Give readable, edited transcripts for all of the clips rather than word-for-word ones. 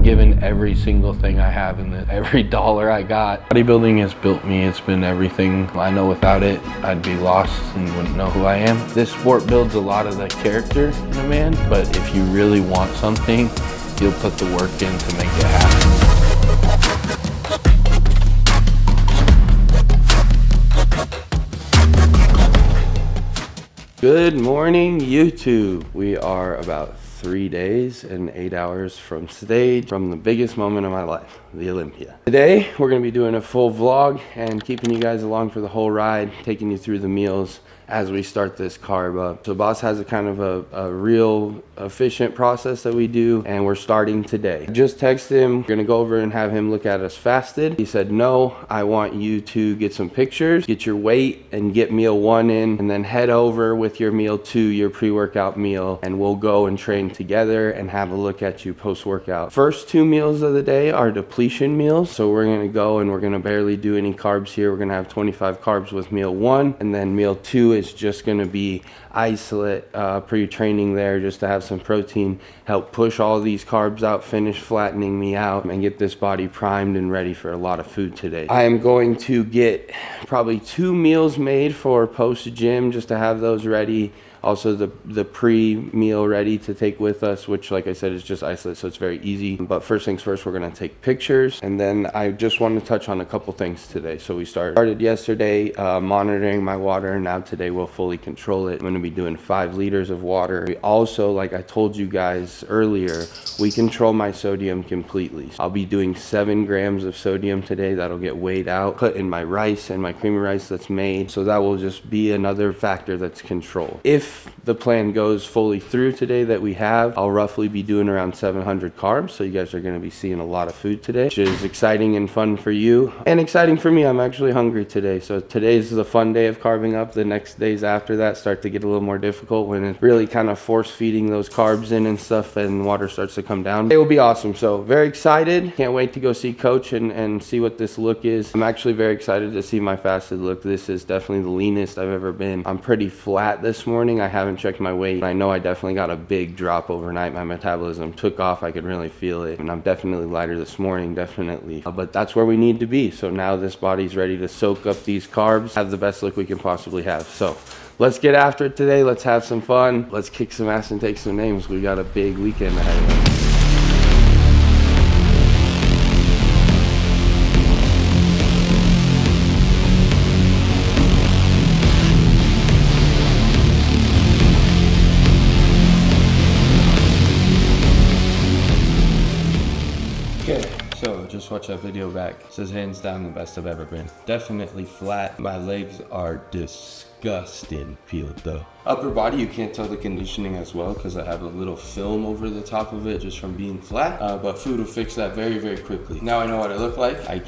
given every single thing I have and every dollar I got. Bodybuilding has built me. It's been everything. I know without it, I'd be lost and wouldn't know who I am. This sport builds a lot of the character in a man, but if you really want something, you'll put the work in to make it happen. Good morning, YouTube. We are about 3 days and 8 hours from stage from the biggest moment of my life, the Olympia. Today, we're gonna be doing a full vlog and keeping you guys along for the whole ride, taking you through the meals as we start this carb up. So Boss has a kind of a real efficient process that we do, and we're starting today. I just texted him, we're gonna go over and have him look at us fasted. He said, no, I want you to get some pictures, get your weight and get meal 1 in, and then head over with your meal 2, your pre-workout meal, and we'll go and train together and have a look at you post-workout. First 2 meals of the day are depletion meals. So we're gonna go and we're gonna barely do any carbs here. We're gonna have 25 carbs with meal 1, and then meal 2 is just gonna be isolate pre-training there, just to have some protein, help push all these carbs out, finish flattening me out, and get this body primed and ready for a lot of food today. I am going to get probably 2 meals made for post-gym just to have those ready. Also the pre-meal ready to take with us, which like I said is just isolate, so it's very easy. But first things first, we're gonna take pictures, and then I just want to touch on a couple things today. So we started yesterday monitoring my water, and now today we'll fully control it. I'm gonna be doing 5 liters of water. We also, like I told you guys earlier, we control my sodium completely. I'll be doing 7 grams of sodium today. That'll get weighed out, put in my rice and my creamy rice that's made. So that will just be another factor that's controlled. If the plan goes fully through today that we have, I'll roughly be doing around 700 carbs. So you guys are gonna be seeing a lot of food today, which is exciting and fun for you and exciting for me. I'm actually hungry today. So today's the fun day of carving up. The next days after that start to get a little more difficult when it's really kind of force feeding those carbs in and stuff, and water starts to come down. It will be awesome. So very excited. Can't wait to go see Coach and see what this look is. I'm actually very excited to see my fasted look. This is definitely the leanest I've ever been. I'm pretty flat this morning. I haven't checked my weight. I know I definitely got a big drop overnight. My metabolism took off. I could really feel it. And I'm definitely lighter this morning, definitely. But that's where we need to be. So now this body's ready to soak up these carbs, have the best look we can possibly have. So let's get after it today. Let's have some fun. Let's kick some ass and take some names. We got a big weekend ahead of us. Just watch that video back. It says hands down the best I've ever been. Definitely flat. My legs are disgusting peeled though. Upper body, you can't tell the conditioning as well because I have a little film over the top of it just from being flat. But food will fix that very, very quickly. Now I know what I look like. I'm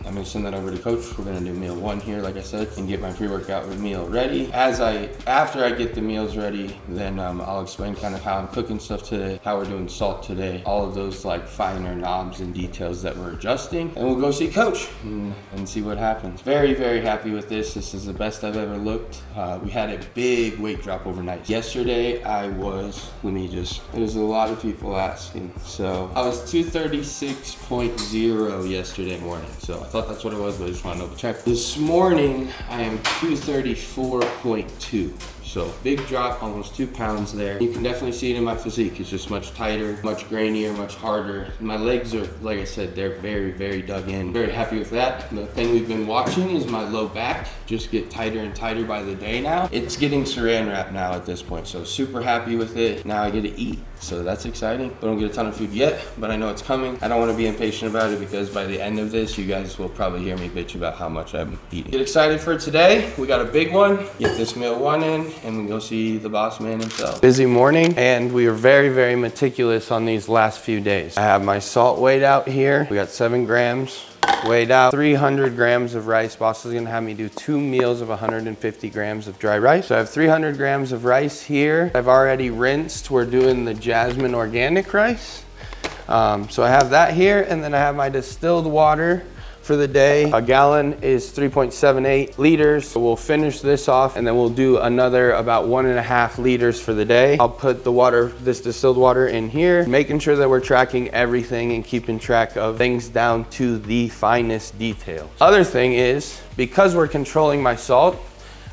gonna send that over to Coach. We're gonna do meal 1 here, like I said, and get my pre-workout meal ready. After I get the meals ready, then I'll explain kind of how I'm cooking stuff today, how we're doing salt today, all of those like finer knobs and details that we're adjusting, and we'll go see Coach and see what happens. Very, very happy with this. This is the best I've ever looked. We had a big weight drop overnight. Yesterday there's a lot of people asking. So I was 236.0 yesterday morning. So I thought that's what it was, but I just want to double check. This morning I am 234.2. So big drop, almost 2 pounds there. You can definitely see it in my physique. It's just much tighter, much grainier, much harder. My legs are, like I said, they're very, very dug in. Very happy with that. The thing we've been watching is my low back just get tighter and tighter by the day now. It's getting saran wrap now at this point. So super happy with it. Now I get to eat. So that's exciting. I don't get a ton of food yet, but I know it's coming. I don't want to be impatient about it because by the end of this, you guys will probably hear me bitch about how much I'm eating. Get excited for today. We got a big one. Get this meal 1 in, and we go see the boss man himself. Busy morning, and we are very, very meticulous on these last few days. I have my salt weighed out here. We got 7 grams. Weighed out 300 grams of rice. Boss is gonna have me do 2 meals of 150 grams of dry rice. So I have 300 grams of rice here. I've already rinsed. We're doing the jasmine organic rice. So I have that here, and then I have my distilled water for the day. A gallon is 3.78 liters. So we'll finish this off and then we'll do another about 1.5 liters for the day. I'll put the water, this distilled water in here, making sure that we're tracking everything and keeping track of things down to the finest detail. Other thing is, because we're controlling my salt,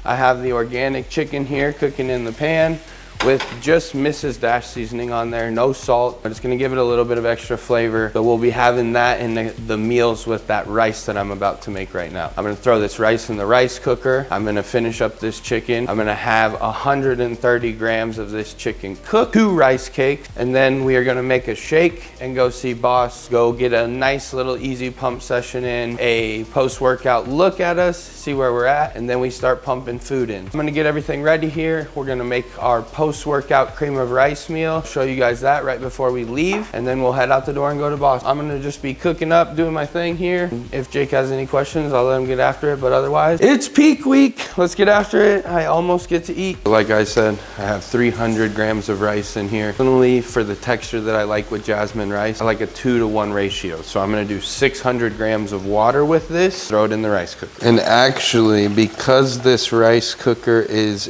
I have the organic chicken here cooking in the pan with just Mrs. Dash seasoning on there, no salt, but it's gonna give it a little bit of extra flavor. So we'll be having that in the meals with that rice that I'm about to make right now. I'm gonna throw this rice in the rice cooker. I'm gonna finish up this chicken. I'm gonna have 130 grams of this chicken cooked, 2 rice cakes, and then we are gonna make a shake and go see Boss, go get a nice little easy pump session in, a post-workout look at us, see where we're at, and then we start pumping food in. I'm gonna get everything ready here. We're gonna make our post-workout cream of rice meal. Show you guys that right before we leave, and then we'll head out the door and go to Boss. I'm gonna just be cooking up, doing my thing here. If Jake has any questions, I'll let him get after it, but otherwise, it's peak week. Let's get after it. I almost get to eat. Like I said, I have 300 grams of rice in here. Definitely for the texture that I like with jasmine rice, I like a 2-to-1 ratio. So I'm gonna do 600 grams of water with this, throw it in the rice cooker. And actually, because this rice cooker is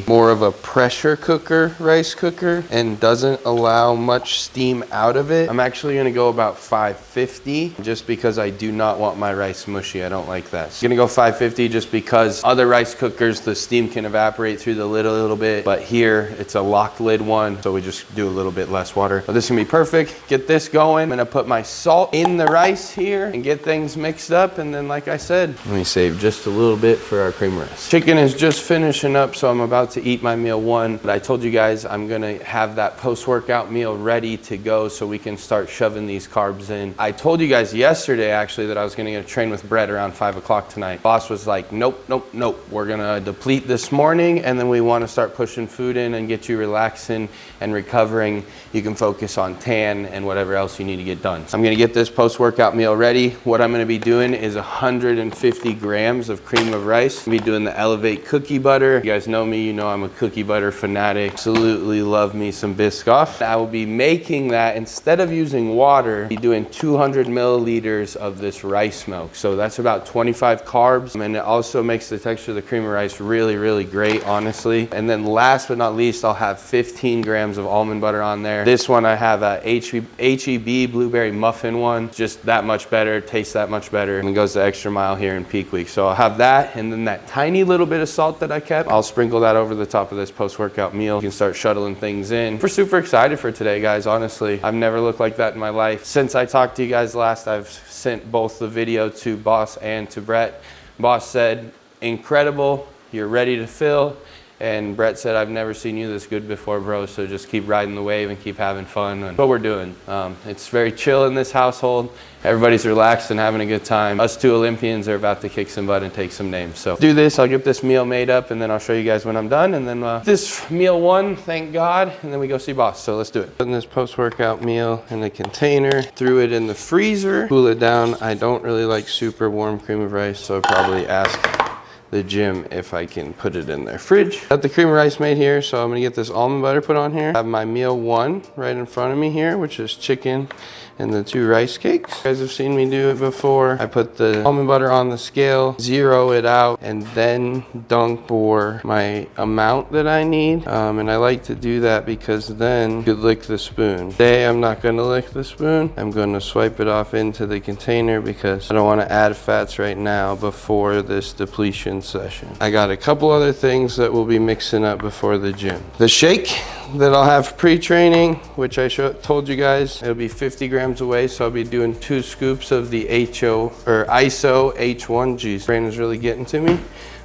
more of a pressure cooker rice cooker and doesn't allow much steam out of it, I'm actually gonna go about 550 just because I do not want my rice mushy. I don't like that. So I'm gonna go 550 just because other rice cookers, the steam can evaporate through the lid a little bit, but here it's a locked lid one, so we just do a little bit less water. But this is gonna be perfect. Get this going. I'm gonna put my salt in the rice here and get things mixed up, and then like I said, let me save just a little bit for our cream rice. Chicken is just finishing up, so I'm about to eat my meal 1, but I told you guys I'm gonna have that post-workout meal ready to go so we can start shoving these carbs in. I told you guys yesterday actually that I was gonna train with Brett around 5 o'clock tonight. Boss was like, nope, nope, nope. We're gonna deplete this morning and then we wanna start pushing food in and get you relaxing and recovering. You can focus on tan and whatever else you need to get done. So I'm gonna get this post-workout meal ready. What I'm gonna be doing is 150 grams of cream of rice. I'm gonna be doing the Elevate cookie butter. You guys know me, you know I'm a cookie butter fanatic. Absolutely love me some Biscoff. I will be making that, instead of using water, be doing 200 milliliters of this rice milk. So that's about 25 carbs, and it also makes the texture of the cream of rice really, really great, honestly. And then last but not least, I'll have 15 grams of almond butter on there. This one I have a HEB blueberry muffin one, just that much better, tastes that much better, and it goes the extra mile here in peak week. So I'll have that, and then that tiny little bit of salt that I kept, I'll sprinkle that over the top of this post-workout meal. You can start shuttling things in. We're super excited for today, guys, honestly. I've never looked like that in my life. Since I talked to you guys last, I've sent both the video to Boss and to Brett. Boss said, incredible, you're ready to fill. And Brett said, I've never seen you this good before, bro, so just keep riding the wave and keep having fun. And what we're doing. It's very chill in this household. Everybody's relaxed and having a good time. Us 2 Olympians are about to kick some butt and take some names. So do this, I'll get this meal made up, and then I'll show you guys when I'm done. And then this meal 1, thank God, and then we go see Boss. So let's do it. Putting this post-workout meal in a container, threw it in the freezer, cool it down. I don't really like super warm cream of rice, so I'll probably ask the gym if I can put it in their fridge. Got the cream of rice made here, so I'm gonna get this almond butter put on here. I have my meal 1 right in front of me here, which is chicken and the 2 rice cakes. You guys have seen me do it before. I put the almond butter on the scale, zero it out, and then dunk for my amount that I need. And I like to do that because then you could lick the spoon. Today I'm not gonna lick the spoon. I'm gonna swipe it off into the container because I don't wanna add fats right now before this depletion session. I got a couple other things that we'll be mixing up before the gym. The shake that I'll have pre-training, which I told you guys, it'll be 50 grams away, so I'll be doing 2 scoops of the ISO H1. Geez, brain is really getting to me.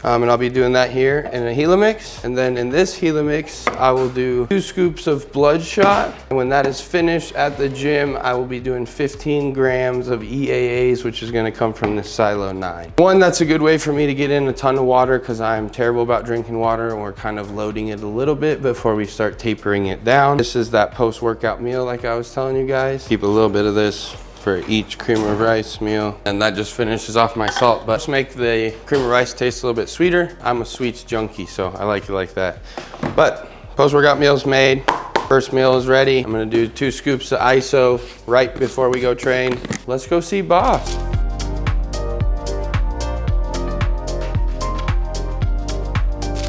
And I'll be doing that here in a Helix. And then in this Helix, I will do 2 scoops of Bloodshot. And when that is finished at the gym, I will be doing 15 grams of EAAs, which is gonna come from this Silo 9. One, that's a good way for me to get in a ton of water because I'm terrible about drinking water, and we're kind of loading it a little bit before we start tapering it down. This is that post-workout meal like I was telling you guys. Keep a little bit of this for each cream of rice meal, and that just finishes off my salt. But just make the cream of rice taste a little bit sweeter. I'm a sweets junkie, so I like it like that. But post-workout meal's made. First meal is ready. I'm gonna do 2 scoops of ISO right before we go train. Let's go see Boss.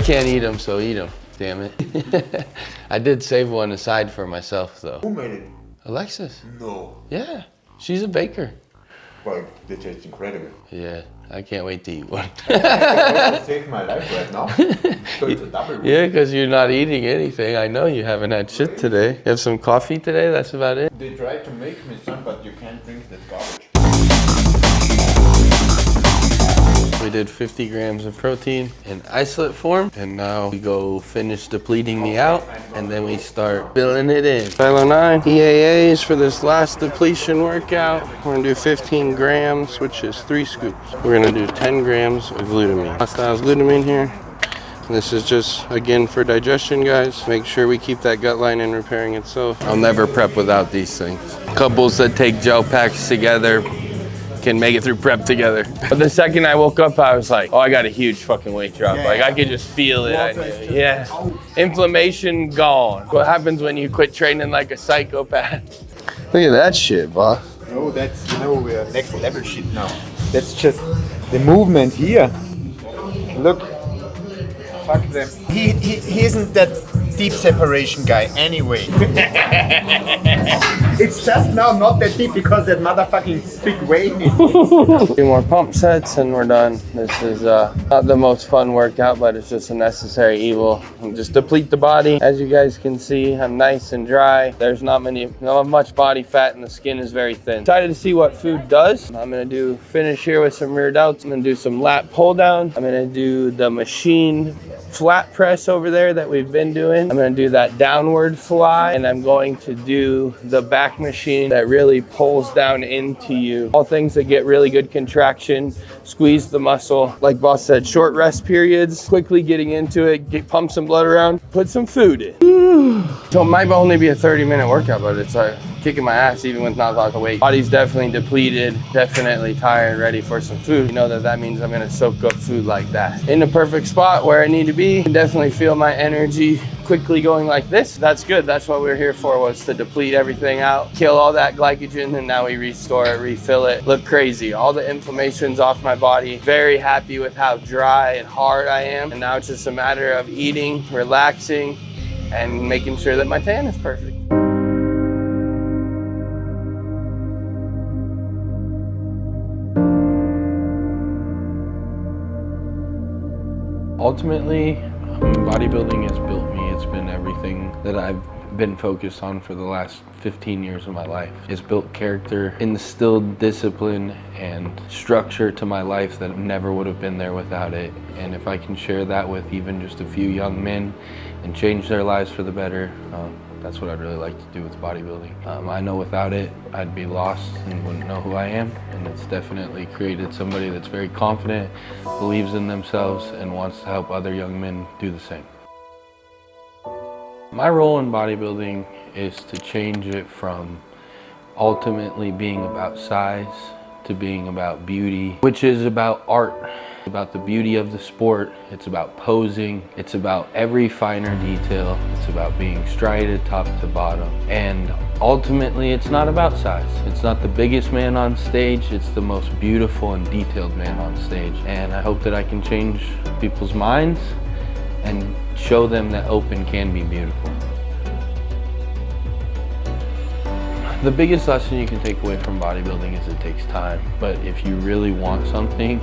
can't eat them, so eat them. Damn it. I did save one aside for myself, though. Who made it? Alexis. No. Yeah, she's a baker. Well, they taste incredible. Yeah, I can't wait to eat one. That saved my life right now. So it's a double. Yeah, because you're not eating anything. I know you haven't had shit today. You have some coffee today? That's about it? They tried to make me some, but you can't drink that garbage. We did 50 grams of protein in isolate form, and now we go finish depleting the out, and then we start filling it in. Silo 9 EAAs for this last depletion workout. We're gonna do 15 grams, which is 3 scoops. We're gonna do 10 grams of glutamine. Hostile glutamine here. This is just, again, for digestion, guys. Make sure we keep that gut lining repairing itself. I'll never prep without these things. Couples that take gel packs together can make it through prep together. But the second I woke up, I was like, oh, I got a huge fucking weight drop. Yeah, like I could just feel it. I knew. Yeah. Inflammation gone. What happens when you quit training like a psychopath? Look at that shit, boss. No, that's, you know, next level shit now. That's just the movement here. Look. Fuck them. He isn't that deep separation guy anyway. It's just now not that deep because that motherfucking big weight is. 2 more pump sets and we're done. This is not the most fun workout, but it's just a necessary evil. And just deplete the body. As you guys can see, I'm nice and dry. There's not much body fat and the skin is very thin. Excited to see what food does. I'm gonna finish here with some rear delts. I'm gonna do some lat pull down. I'm gonna do the machine flat press over there that we've been doing. I'm gonna do that downward fly, and I'm going to do the back machine that really pulls down into you. All things that get really good contraction, squeeze the muscle. Like boss said, short rest periods, quickly getting into it, pump some blood around, put some food in. So it might only be a 30-minute workout, but it's like kicking my ass even with not a lot of weight. Body's definitely depleted, definitely tired, ready for some food. You know that means I'm gonna soak up food like that. In the perfect spot where I need to be. I can definitely feel my energy quickly going like this. That's good. That's what we're here for, was to deplete everything out, kill all that glycogen, and now we restore it, refill it. Look crazy. All the inflammation's off my body. Very happy with how dry and hard I am. And now it's just a matter of eating, relaxing, and making sure that my tan is perfect. Ultimately, bodybuilding has built me. It's been everything that I've been focused on for the last 15 years of my life. It's built character, instilled discipline and structure to my life that never would have been there without it. And if I can share that with even just a few young men and change their lives for the better, that's what I'd really like to do with bodybuilding. I know without it, I'd be lost and wouldn't know who I am. And it's definitely created somebody that's very confident, believes in themselves, and wants to help other young men do the same. My role in bodybuilding is to change it from ultimately being about size to being about beauty, which is about art. About the beauty of the sport. It's about posing. It's about every finer detail. It's about being striated top to bottom. And ultimately, it's not about size. It's not the biggest man on stage. It's the most beautiful and detailed man on stage. And I hope that I can change people's minds and show them that open can be beautiful. The biggest lesson you can take away from bodybuilding is it takes time. But if you really want something,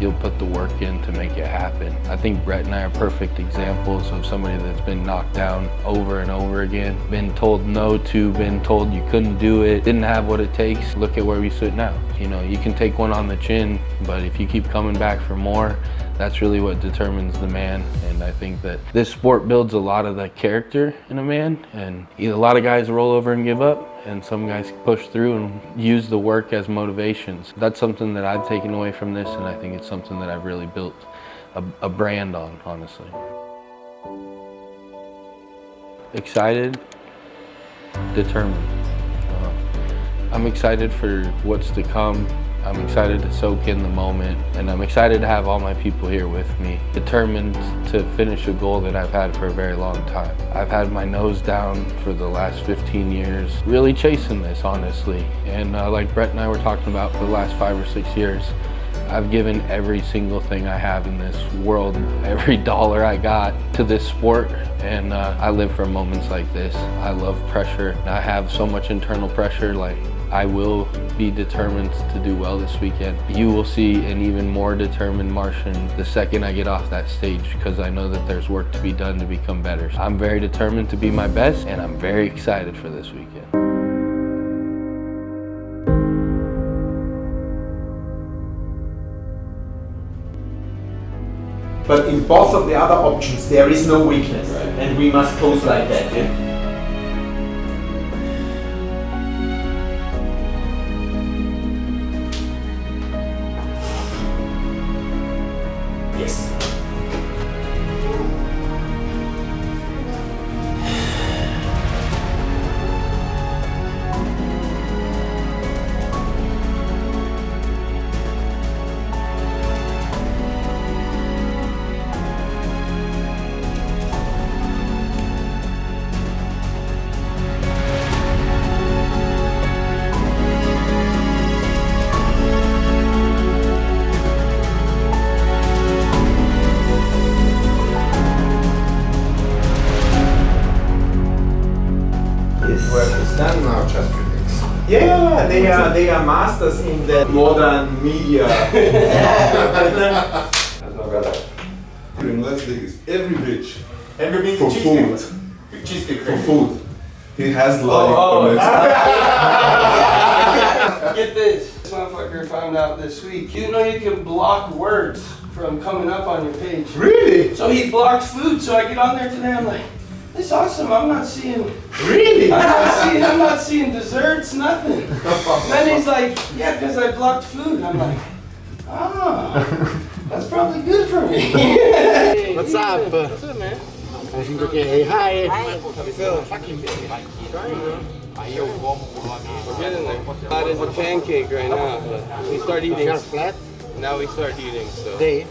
you'll put the work in to make it happen. I think Brett and I are perfect examples of somebody that's been knocked down over and over again, been told no to, been told you couldn't do it, didn't have what it takes. Look at where we sit now. You know, you can take one on the chin, but if you keep coming back for more, that's really what determines the man. And I think that this sport builds a lot of that character in a man, and a lot of guys roll over and give up, and some guys push through and use the work as motivations. That's something that I've taken away from this, and I think it's something that I've really built a brand on, honestly. Excited, determined. I'm excited for what's to come. I'm excited to soak in the moment, and I'm excited to have all my people here with me, determined to finish a goal that I've had for a very long time. I've had my nose down for the last 15 years, really chasing this, honestly. And like Brett and I were talking about for the last 5 or 6 years, I've given every single thing I have in this world, every dollar I got to this sport, and I live for moments like this. I love pressure. I have so much internal pressure, like I will be determined to do well this weekend. You will see an even more determined Martian the second I get off that stage, because I know that there's work to be done to become better. I'm very determined to be my best, and I'm very excited for this weekend. But in both of the other options, there is no weakness, right? And we must pose like that. Yeah? Yes. Work is done now, just relax. Yeah, they are masters in the modern media. That's my brother. In Las Vegas, every bitch Have you been for to food. Cheesecake For Factory? food, he has like on it. Get this. This motherfucker found out this week. You know you can block words from coming up on your page. Really? So he blocks food, so I get on there today, I'm like, this is awesome, I'm not seeing Really? I'm not seeing desserts, nothing. Then he's like, yeah, because I blocked food. I'm like, oh, that's probably good for me. Hey, What's up? What's up, man? Everything okay? Hey, hi. How you feeling? We're getting there. Hot as a pancake right now. We start eating. You're flat Now we start eating, so. day.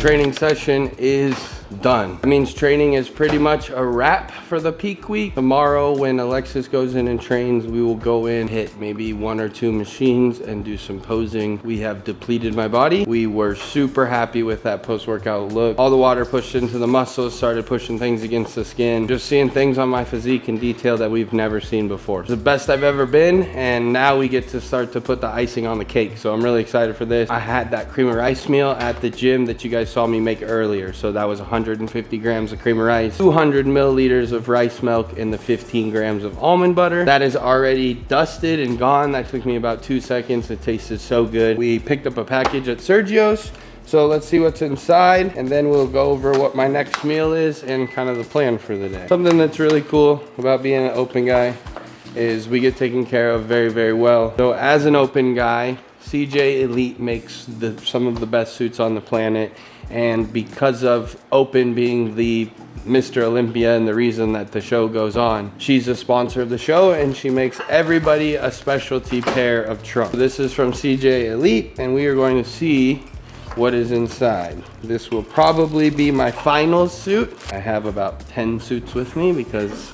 Training session is done. That means training is pretty much a wrap for the peak week. Tomorrow when Alexis goes in and trains, we will go in, hit maybe 1 or 2 machines and do some posing. We have depleted my body. We were super happy with that post-workout look. All the water pushed into the muscles, started pushing things against the skin. Just seeing things on my physique in detail that we've never seen before. It's the best I've ever been, and now we get to start to put the icing on the cake. So I'm really excited for this. I had that cream of rice meal at the gym that you guys saw me make earlier. So that was 150 grams of cream of rice, 200 milliliters of rice milk, and the 15 grams of almond butter. That is already dusted and gone. That took me about 2 seconds. It tasted so good. We picked up a package at Sergio's. So let's see what's inside, and then we'll go over what my next meal is and kind of the plan for the day. Something that's really cool about being an open guy is we get taken care of very, very well. So as an open guy, CJ Elite makes some of the best suits on the planet. And because of Open being the Mr. Olympia and the reason that the show goes on, she's a sponsor of the show, and she makes everybody a specialty pair of trunks. This is from CJ Elite, and we are going to see what is inside. This will probably be my final suit. I have about 10 suits with me because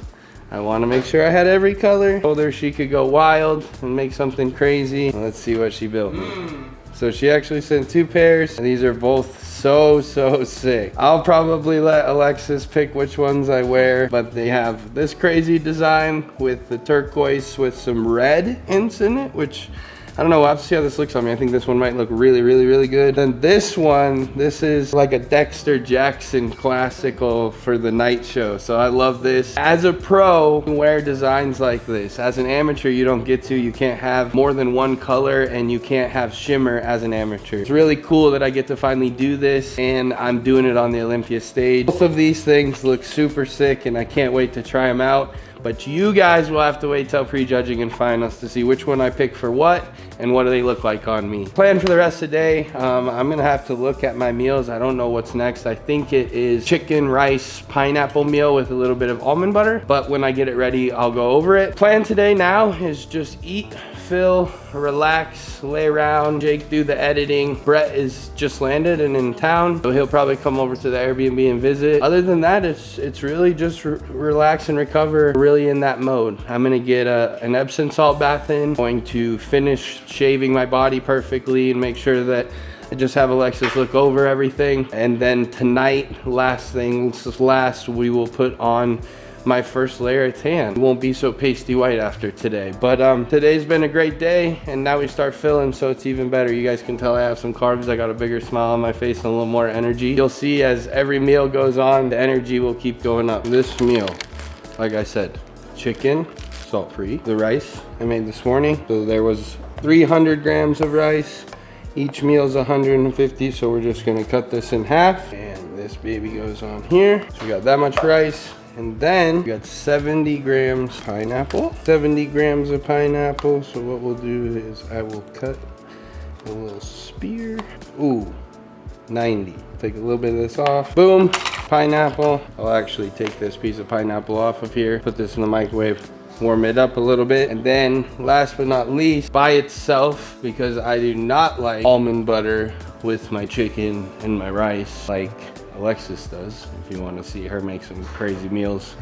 I want to make sure I had every color. I told her she could go wild and make something crazy. Let's see what she built me. So she actually sent 2 pairs, and these are both so sick. I'll probably let Alexis pick which ones I wear, but they have this crazy design with the turquoise with some red hints in it, which I don't know, we'll have to see how this looks on me. I think this one might look really good. Then this one, this is like a Dexter Jackson classical for the night show. So I love this. As a pro, you can wear designs like this. As an amateur, you don't get to. You can't have more than one color, and you can't have shimmer as an amateur. It's really cool that I get to finally do this, and I'm doing it on the Olympia stage. Both of these things look super sick, and I can't wait to try them out. But you guys will have to wait till prejudging and finals to see which one I pick for what and what do they look like on me. Plan for the rest of the day, I'm gonna have to look at my meals. I don't know what's next. I think it is chicken, rice, pineapple meal with a little bit of almond butter. But when I get it ready, I'll go over it. Plan today now is just eat, fill, relax, lay around, Jake do the editing. Brett is just landed and in town, so he'll probably come over to the Airbnb and visit. Other than that, it's really just relax and recover, really in that mode. I'm gonna get an Epsom salt bath in, going to finish shaving my body perfectly and make sure that I just have Alexis look over everything. And then tonight, last things last, we will put on my first layer of tan. It won't be so pasty white after today. But today's been a great day, and now we start filling, so it's even better. You guys can tell I have some carbs. I got a bigger smile on my face and a little more energy. You'll see as every meal goes on, the energy will keep going up. This meal, like I said, chicken, salt-free. The rice I made this morning. So there was 300 grams of rice. Each meal is 150, so we're just gonna cut this in half. And this baby goes on here. So we got that much rice. And then we got 70 grams pineapple, 70 grams of pineapple. So what we'll do is I will cut a little spear. Ooh, 90. Take a little bit of this off. Boom, pineapple. I'll actually take this piece of pineapple off of here, put this in the microwave, warm it up a little bit. And then last but not least, by itself, because I do not like almond butter with my chicken and my rice like Alexis does. If you want to see her make some crazy meals,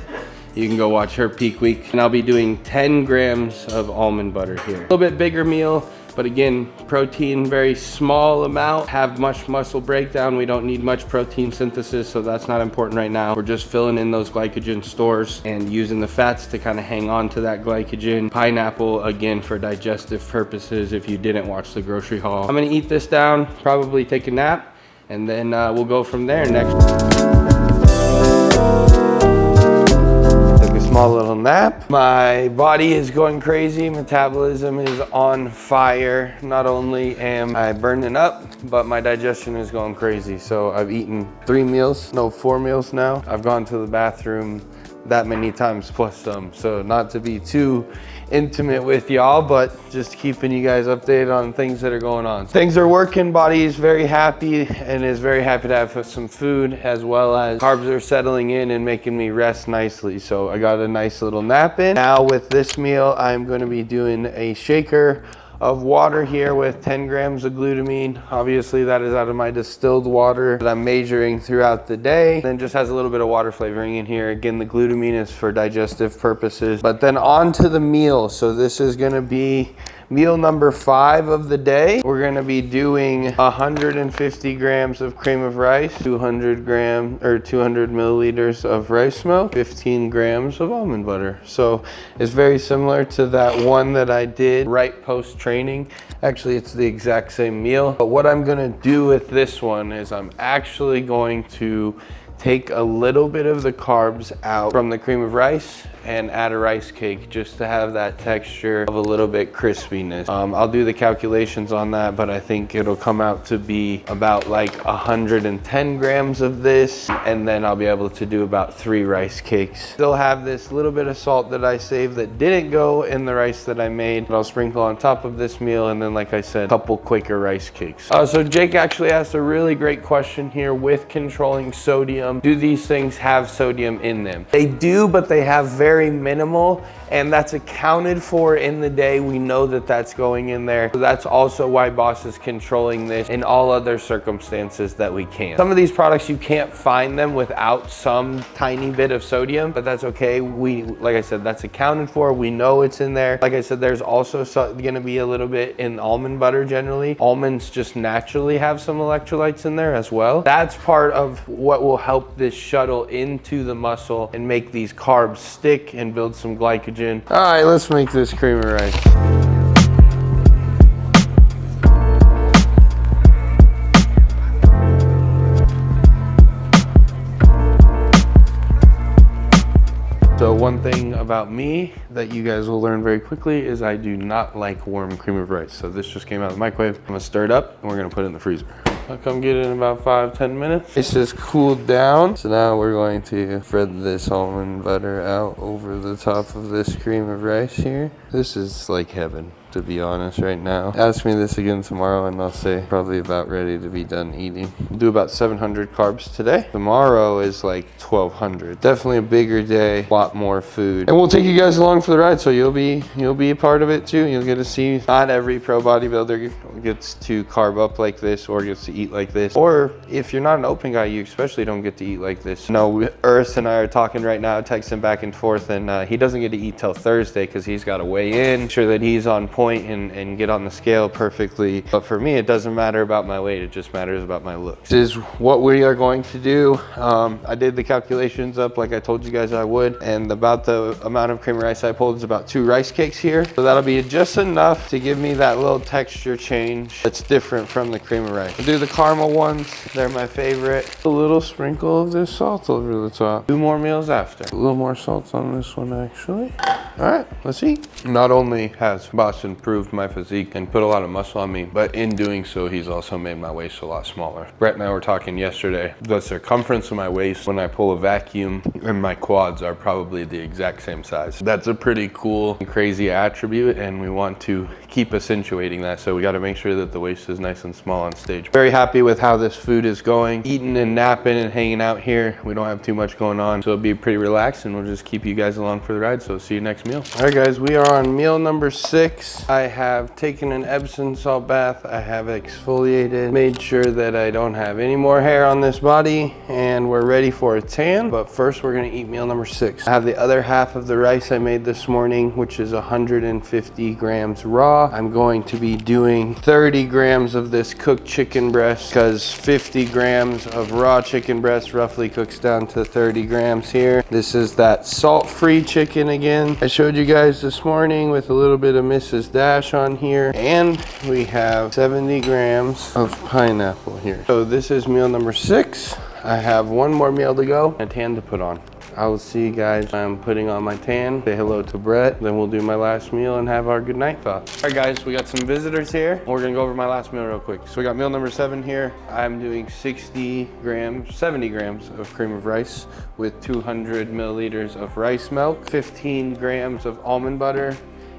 you can go watch her peak week. And I'll be doing 10 grams of almond butter here. A little bit bigger meal, but again, protein, very small amount. Have much muscle breakdown. We don't need much protein synthesis, so that's not important right now. We're just filling in those glycogen stores and using the fats to kind of hang on to that glycogen. Pineapple, again, for digestive purposes if you didn't watch the grocery haul. I'm gonna eat this down, probably take a nap, and then we'll go from there next. Took a small little nap. My body is going crazy. Metabolism is on fire. Not only am I burning up, but my digestion is going crazy. So I've eaten 4 meals now. I've gone to the bathroom that many times plus some. So not to be too intimate with y'all, but just keeping you guys updated on things that are going on. Things are working, body is very happy and is very happy to have some food, as well as carbs are settling in and making me rest nicely. So I got a nice little nap in. Now with this meal, I'm gonna be doing a shaker of water here with 10 grams of glutamine. Obviously that is out of my distilled water that I'm measuring throughout the day. Then just has a little bit of water flavoring in here. Again, the glutamine is for digestive purposes. But then on to the meal. So this is gonna be meal number 5 of the day. We're gonna be doing 150 grams of cream of rice, 200 milliliters of rice milk, 15 grams of almond butter. So it's very similar to that one that I did right post training. Actually, it's the exact same meal. But what I'm gonna do with this one is I'm actually going to take a little bit of the carbs out from the cream of rice and add a rice cake just to have that texture of a little bit crispiness. I'll do the calculations on that, but I think it'll come out to be about like 110 grams of this, and then I'll be able to do about 3 rice cakes. Still have this little bit of salt that I saved that didn't go in the rice that I made, but I'll sprinkle on top of this meal, and then like I said, a couple Quaker rice cakes. So Jake actually asked a really great question here with controlling sodium. Do these things have sodium in them? They do, but they have very minimal, and that's accounted for in the day. We know that that's going in there. So that's also why Boss is controlling this in all other circumstances that we can. Some of these products, you can't find them without some tiny bit of sodium, but that's okay. Like I said, that's accounted for. We know it's in there. Like I said, there's also gonna be a little bit in almond butter generally. Almonds just naturally have some electrolytes in there as well. That's part of what will help this shuttle into the muscle and make these carbs stick and build some glycogen. All right, let's make this cream of rice. So one thing about me that you guys will learn very quickly is I do not like warm cream of rice. So this just came out of the microwave. I'm gonna stir it up and we're gonna put it in the freezer. I'll come get it in about 5-10 minutes. It's just cooled down. So now we're going to spread this almond butter out over the top of this cream of rice here. This is like heaven. to be honest, right now. Ask me this again tomorrow and I'll say probably about ready to be done eating. We'll do about 700 carbs today. Tomorrow is like 1200. Definitely a bigger day, a lot more food. And we'll take you guys along for the ride, so you'll be a part of it too. You'll get to see, not every pro bodybuilder gets to carb up like this or gets to eat like this. Or if you're not an open guy, you especially don't get to eat like this. No, Earth and I are talking right now, texting back and forth, and he doesn't get to eat till Thursday because he's got to weigh in, make sure that he's on point and get on the scale perfectly. But for me, it doesn't matter about my weight, it just matters about my looks. This is what we are going to do. I did the calculations up like I told you guys I would, and about the amount of cream of rice I pulled is about 2 rice cakes here. So that'll be just enough to give me that little texture change that's different from the cream of rice. I'll do the caramel ones, they're my favorite. A little sprinkle of this salt over the top. 2 more meals after. A little more salt on this one actually. All right, let's eat. Not only has Boss improved my physique and put a lot of muscle on me, but in doing so, he's also made my waist a lot smaller. Brett and I were talking yesterday, the circumference of my waist when I pull a vacuum and my quads are probably the exact same size. That's a pretty cool and crazy attribute, and we want to keep accentuating that, so we got to make sure that the waist is nice and small on stage. Very happy with how this food is going. Eating and napping and hanging out here. We don't have too much going on, so it'll be pretty relaxed, and we'll just keep you guys along for the ride. So see you next meal. All right guys, we are on meal number 6. I have taken an Epsom salt bath. I have exfoliated, made sure that I don't have any more hair on this body, and we're ready for a tan. But first we're gonna eat meal number 6. I have the other half of the rice I made this morning, which is 150 grams raw. I'm going to be doing 30 grams of this cooked chicken breast, because 50 grams of raw chicken breast roughly cooks down to 30 grams here. This is that salt-free chicken again I showed you guys this morning with a little bit of Mrs. Dash on here. And we have 70 grams of pineapple here. So this is meal number 6. I have 1 more meal to go, a tan to put on. I will see you guys. I'm putting on my tan. Say hello to Brett. Then we'll do my last meal and have our good night thoughts. All right, guys, we got some visitors here. We're gonna go over my last meal real quick. So we got meal number 7 here. I'm doing 70 grams of cream of rice with 200 milliliters of rice milk, 15 grams of almond butter,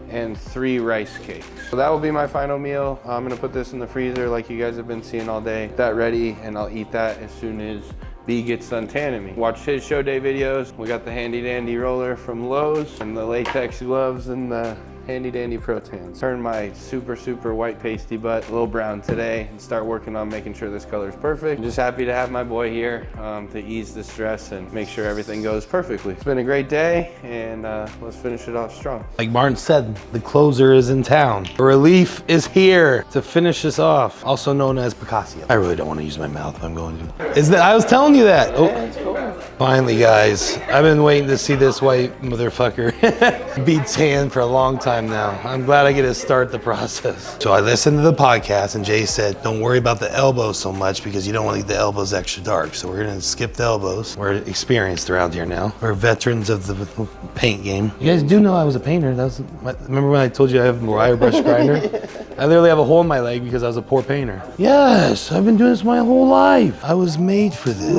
and 3 rice cakes. So that will be my final meal. I'm gonna put this in the freezer like you guys have been seeing all day. Get that ready, and I'll eat that as soon as B gets done tanning me. Watch his show day videos. We got the handy dandy roller from Lowe's and the latex gloves and the handy dandy pro tans. Turn my super white pasty butt a little brown today and start working on making sure this color is perfect. I'm just happy to have my boy here to ease the stress and make sure everything goes perfectly. It's been a great day, and let's finish it off strong. Like Martin said, the closer is in town. The relief is here to finish this off, also known as Picasso. I really don't want to use my mouth if I'm going to. I was telling you that. Oh, finally, guys. I've been waiting to see this white motherfucker be tan for a long time now. I'm glad I get to start the process. So I listened to the podcast, and Jay said, don't worry about the elbows so much because you don't want to get the elbows extra dark. So we're gonna skip the elbows. We're experienced around here now. We're veterans of the paint game. You guys do know I was a painter. Remember when I told you I have a wire brush grinder? I literally have a hole in my leg because I was a poor painter. Yes, I've been doing this my whole life. I was made for this.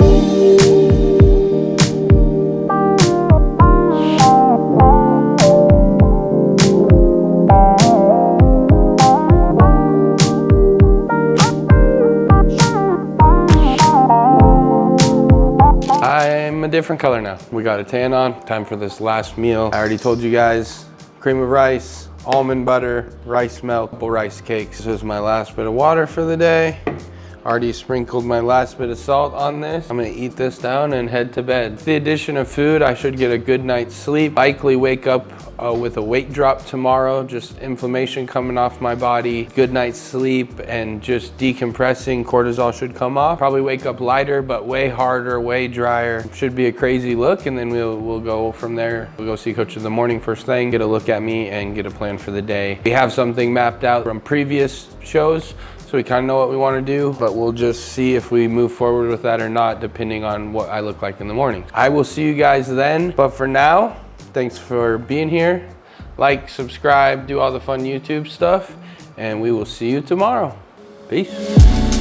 I'm a different color now. We got a tan on. Time for this last meal. I already told you guys, cream of rice, almond butter, rice milk, couple rice cakes. This is my last bit of water for the day. Already sprinkled my last bit of salt on this. I'm gonna eat this down and head to bed. With the addition of food, I should get a good night's sleep. Likely wake up with a weight drop tomorrow, just inflammation coming off my body, good night's sleep, and just decompressing. Cortisol should come off. Probably wake up lighter, but way harder, way drier. Should be a crazy look, and then we'll go from there. We'll go see Coach in the morning first thing, get a look at me, and get a plan for the day. We have something mapped out from previous shows, so we kind of know what we want to do, but we'll just see if we move forward with that or not, depending on what I look like in the morning. I will see you guys then, but for now, thanks for being here. Like, subscribe, do all the fun YouTube stuff, and we will see you tomorrow. Peace.